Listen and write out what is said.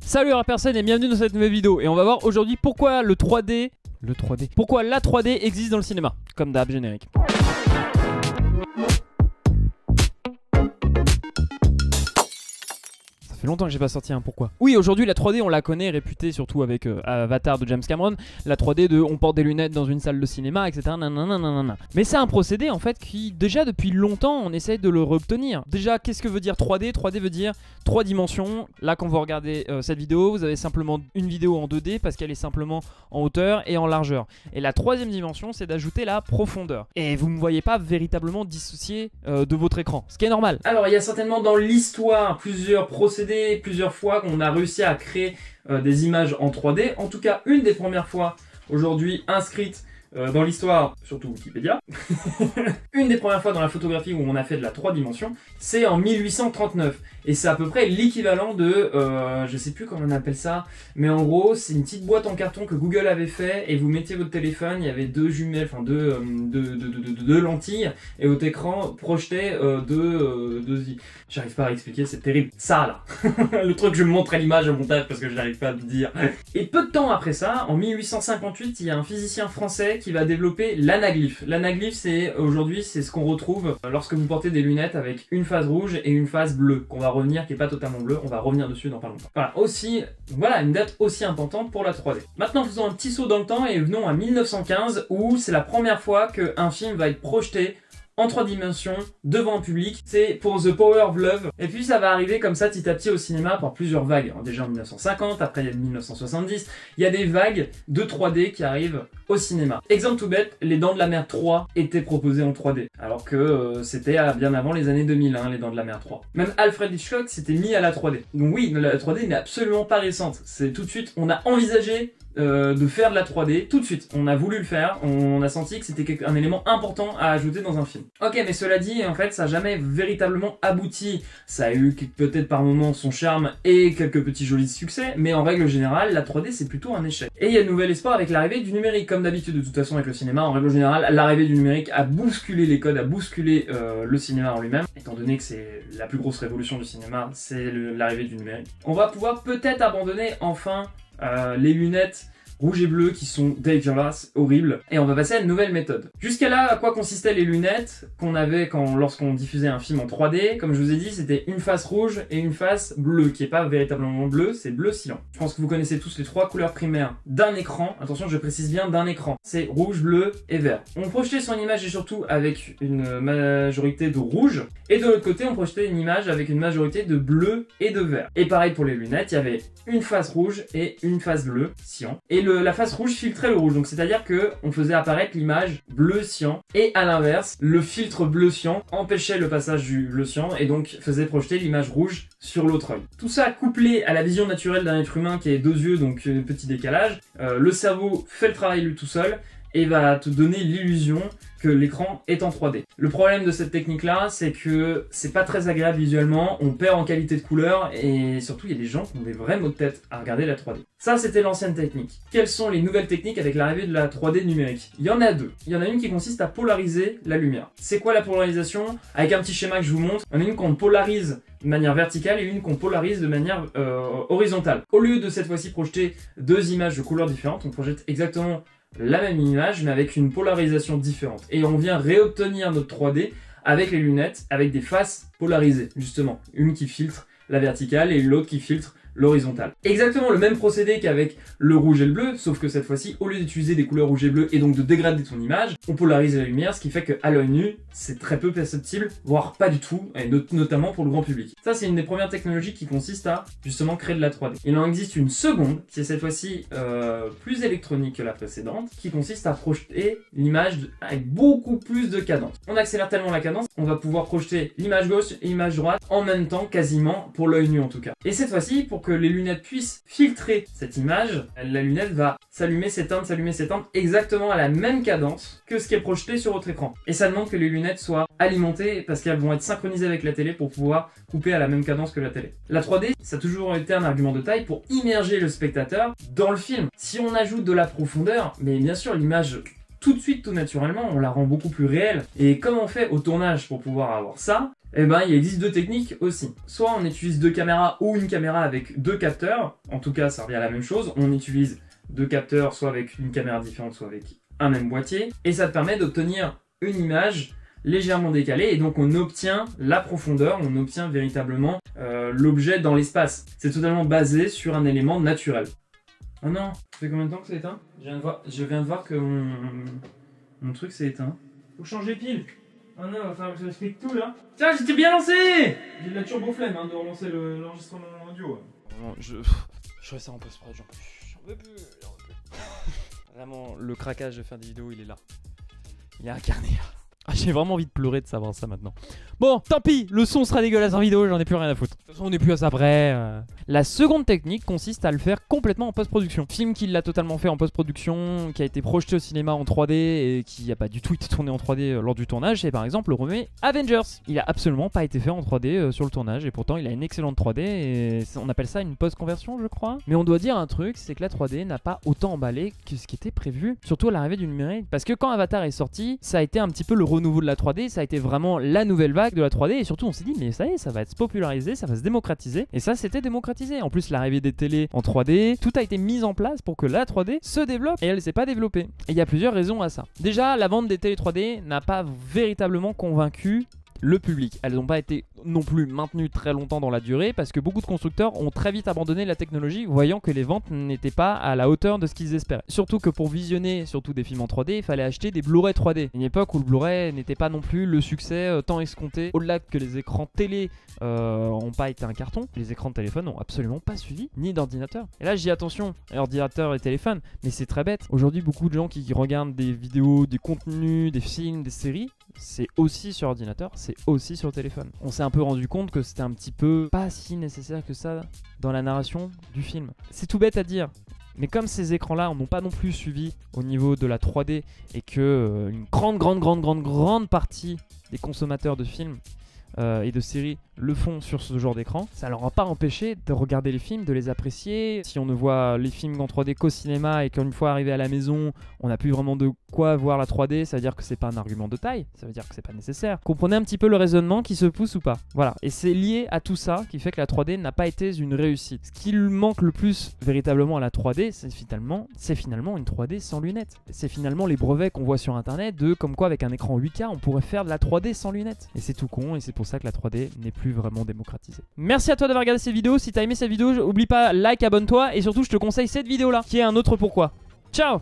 Salut à personne et bienvenue dans cette nouvelle vidéo. Et on va voir aujourd'hui pourquoi pourquoi la 3D existe dans le cinéma. Comme d'hab, générique. Ça fait longtemps que j'ai pas sorti un pourquoi. Oui, aujourd'hui la 3D on la connaît, réputée surtout avec Avatar de James Cameron. La 3D de on porte des lunettes dans une salle de cinéma, etc. Nanana. Mais c'est un procédé en fait qui déjà depuis longtemps on essaye de le reobtenir. Déjà qu'est-ce que veut dire 3D? 3D veut dire 3 dimensions. Là quand vous regardez cette vidéo, vous avez simplement une vidéo en 2D parce qu'elle est simplement en hauteur et en largeur. Et la troisième dimension c'est d'ajouter la profondeur. Et vous ne me voyez pas véritablement dissocié de votre écran, ce qui est normal. Alors il y a certainement dans l'histoire plusieurs procédés, plusieurs fois qu'on a réussi à créer des images en 3D. En tout cas, une des premières fois aujourd'hui inscrite dans l'histoire, surtout Wikipédia, une des premières fois dans la photographie où on a fait de la 3 dimensions, c'est en 1839. Et c'est à peu près l'équivalent de, je sais plus comment on appelle ça, mais en gros, c'est une petite boîte en carton que Google avait fait, et vous mettiez votre téléphone, il y avait deux jumelles, enfin deux lentilles, et votre écran projetait j'arrive pas à expliquer, c'est terrible. Ça, là. Le truc que je me montre à l'image au montage parce que je n'arrive pas à le dire. Et peu de temps après ça, en 1858, il y a un physicien français qui va développer l'anaglyphe. L'anaglyphe, c'est aujourd'hui, c'est ce qu'on retrouve lorsque vous portez des lunettes avec une face rouge et une face bleue, qu'on va revenir, qui est pas totalement bleue, on va revenir dessus dans pas longtemps. Voilà, voilà une date aussi importante pour la 3D. Maintenant, faisons un petit saut dans le temps et venons à 1915 où c'est la première fois qu'un film va être projeté en 3 dimensions, devant un public, c'est pour The Power of Love. Et puis ça va arriver comme ça petit à petit au cinéma par plusieurs vagues. Alors, déjà en 1950, après il y a 1970, il y a des vagues de 3D qui arrivent au cinéma. Exemple tout bête, Les Dents de la Mer 3 étaient proposées en 3D, alors que c'était bien avant les années 2000, hein, Les Dents de la Mer 3. Même Alfred Hitchcock s'était mis à la 3D. Donc oui, la 3D n'est absolument pas récente. C'est tout de suite, on a envisagé de faire de la 3D, tout de suite. On a voulu le faire, on a senti que c'était un élément important à ajouter dans un film. Ok, mais cela dit, en fait, ça n'a jamais véritablement abouti. Ça a eu peut-être par moments son charme et quelques petits jolis succès, mais en règle générale, la 3D c'est plutôt un échec. Et il y a de nouvel espoir avec l'arrivée du numérique, comme d'habitude de toute façon avec le cinéma. En règle générale, l'arrivée du numérique a bousculé les codes, a bousculé le cinéma en lui-même. Étant donné que c'est la plus grosse révolution du cinéma, c'est l'arrivée du numérique. On va pouvoir peut-être abandonner enfin les lunettes rouge et bleu qui sont dégueulasses, horribles, et on va passer à une nouvelle méthode. Jusqu'à là, à quoi consistaient les lunettes qu'on avait lorsqu'on diffusait un film en 3D? Comme je vous ai dit, c'était une face rouge et une face bleue, qui est pas véritablement bleu, c'est bleu cyan. Je pense que vous connaissez tous les 3 couleurs primaires d'un écran. Attention, je précise bien d'un écran. C'est rouge, bleu et vert. On projetait son image et surtout avec une majorité de rouge, et de l'autre côté, on projetait une image avec une majorité de bleu et de vert. Et pareil pour les lunettes, il y avait une face rouge et une face bleue, cyan. Et la face rouge filtrait le rouge, donc c'est-à-dire que on faisait apparaître l'image bleu cyan, et à l'inverse, le filtre bleu cyan empêchait le passage du bleu cyan et donc faisait projeter l'image rouge sur l'autre œil. Tout ça couplé à la vision naturelle d'un être humain qui est 2 yeux, donc petit décalage, le cerveau fait le travail lui tout seul et va te donner l'illusion que l'écran est en 3D. Le problème de cette technique-là, c'est que c'est pas très agréable visuellement, on perd en qualité de couleur, et surtout il y a des gens qui ont des vrais maux de tête à regarder la 3D. Ça, c'était l'ancienne technique. Quelles sont les nouvelles techniques avec l'arrivée de la 3D numérique? Il y en a 2. Il y en a une qui consiste à polariser la lumière. C'est quoi la polarisation? Avec un petit schéma que je vous montre, il y en a une qu'on polarise de manière verticale et une qu'on polarise de manière horizontale. Au lieu de cette fois-ci projeter 2 images de couleurs différentes, on projette exactement la même image mais avec une polarisation différente. Et on vient réobtenir notre 3D avec les lunettes, avec des faces polarisées, justement. Une qui filtre la verticale et l'autre qui filtre l'horizontale. Exactement le même procédé qu'avec le rouge et le bleu, sauf que cette fois-ci, au lieu d'utiliser des couleurs rouge et bleu et donc de dégrader ton image, on polarise la lumière, ce qui fait qu'à l'œil nu, c'est très peu perceptible, voire pas du tout, et notamment pour le grand public. Ça, c'est une des premières technologies qui consiste à, justement, créer de la 3D. Il en existe une seconde, qui est cette fois-ci plus électronique que la précédente, qui consiste à projeter l'image avec beaucoup plus de cadence. On accélère tellement la cadence, on va pouvoir projeter l'image gauche et l'image droite en même temps, quasiment, pour l'œil nu en tout cas. Et cette fois-ci, pour que les lunettes puissent filtrer cette image, la lunette va s'allumer, s'éteindre exactement à la même cadence que ce qui est projeté sur votre écran. Et ça demande que les lunettes soient alimentées parce qu'elles vont être synchronisées avec la télé pour pouvoir couper à la même cadence que la télé. La 3D, ça a toujours été un argument de taille pour immerger le spectateur dans le film. Si on ajoute de la profondeur, mais bien sûr l'image tout de suite, tout naturellement, on la rend beaucoup plus réelle. Et comme on fait au tournage pour pouvoir avoir ça, Eh ben, il existe deux techniques aussi. Soit on utilise deux caméras ou une caméra avec deux capteurs. En tout cas, ça revient à la même chose. On utilise deux capteurs, soit avec une caméra différente, soit avec un même boîtier. Et ça te permet d'obtenir une image légèrement décalée. Et donc, on obtient la profondeur, on obtient véritablement l'objet dans l'espace. C'est totalement basé sur un élément naturel. Oh non, ça fait combien de temps que c'est éteint? Je viens de voir que mon truc s'est éteint. Faut changer les piles. Oh non, il va falloir que j'explique tout là. Tiens, j'étais bien lancé. J'ai de la turbo flemme de relancer l'enregistrement audio. Vraiment, je ferai ça en post-prod, j'en veux plus. Vraiment, le craquage de faire des vidéos, il est là. Il est incarné là. Ah, j'ai vraiment envie de pleurer de savoir ça maintenant. Bon, tant pis, le son sera dégueulasse en vidéo, j'en ai plus rien à foutre. De toute façon, on n'est plus à ça près. La seconde technique consiste à le faire complètement en post-production. Film qui l'a totalement fait en post-production, qui a été projeté au cinéma en 3D et qui n'a pas du tout été tourné en 3D lors du tournage, c'est par exemple le premier Avengers. Il a absolument pas été fait en 3D sur le tournage et pourtant il a une excellente 3D et on appelle ça une post-conversion, je crois. Mais on doit dire un truc, c'est que la 3D n'a pas autant emballé que ce qui était prévu, surtout à l'arrivée du numérique. Parce que quand Avatar est sorti, ça a été un petit peu le renouveau de la 3D, ça a été vraiment la nouvelle vague de la 3D et surtout on s'est dit mais ça y est, ça va être popularisé, ça va se démocratiser et ça c'était démocratisé. En plus l'arrivée des télés en 3D, tout a été mis en place pour que la 3D se développe et elle s'est pas développée. Et il y a plusieurs raisons à ça. Déjà, la vente des télé 3D n'a pas véritablement convaincu le public. Elles n'ont pas été non plus maintenues très longtemps dans la durée parce que beaucoup de constructeurs ont très vite abandonné la technologie voyant que les ventes n'étaient pas à la hauteur de ce qu'ils espéraient. Surtout que pour visionner surtout des films en 3D, il fallait acheter des Blu-ray 3D. Une époque où le Blu-ray n'était pas non plus le succès tant escompté. Au-delà que les écrans télé n'ont pas été un carton, les écrans de téléphone n'ont absolument pas suivi, ni d'ordinateur. Et là je dis attention, ordinateur et téléphone, mais c'est très bête. Aujourd'hui beaucoup de gens qui regardent des vidéos, des contenus, des films, des séries, c'est aussi sur ordinateur, c'est aussi sur téléphone. On s'est un peu rendu compte que c'était un petit peu pas si nécessaire que ça dans la narration du film. C'est tout bête à dire, mais comme ces écrans-là n'ont pas non plus suivi au niveau de la 3D et que une grande partie des consommateurs de films et de séries le font sur ce genre d'écran, ça leur a pas empêché de regarder les films, de les apprécier. Si on ne voit les films en 3D qu'au cinéma et qu'une fois arrivé à la maison, on n'a plus vraiment de quoi voir la 3D, ça veut dire que c'est pas un argument de taille, ça veut dire que c'est pas nécessaire. Comprenez un petit peu le raisonnement qui se pousse ou pas. Voilà, et c'est lié à tout ça qui fait que la 3D n'a pas été une réussite. Ce qui lui manque le plus véritablement à la 3D, c'est finalement une 3D sans lunettes. C'est finalement les brevets qu'on voit sur internet de comme quoi avec un écran 8K on pourrait faire de la 3D sans lunettes. Et c'est tout con et c'est pour ça que la 3D n'est plus vraiment démocratisée. Merci à toi d'avoir regardé cette vidéo. Si t'as aimé cette vidéo, oublie pas like, abonne-toi et surtout je te conseille cette vidéo là qui est un autre pourquoi. Ciao.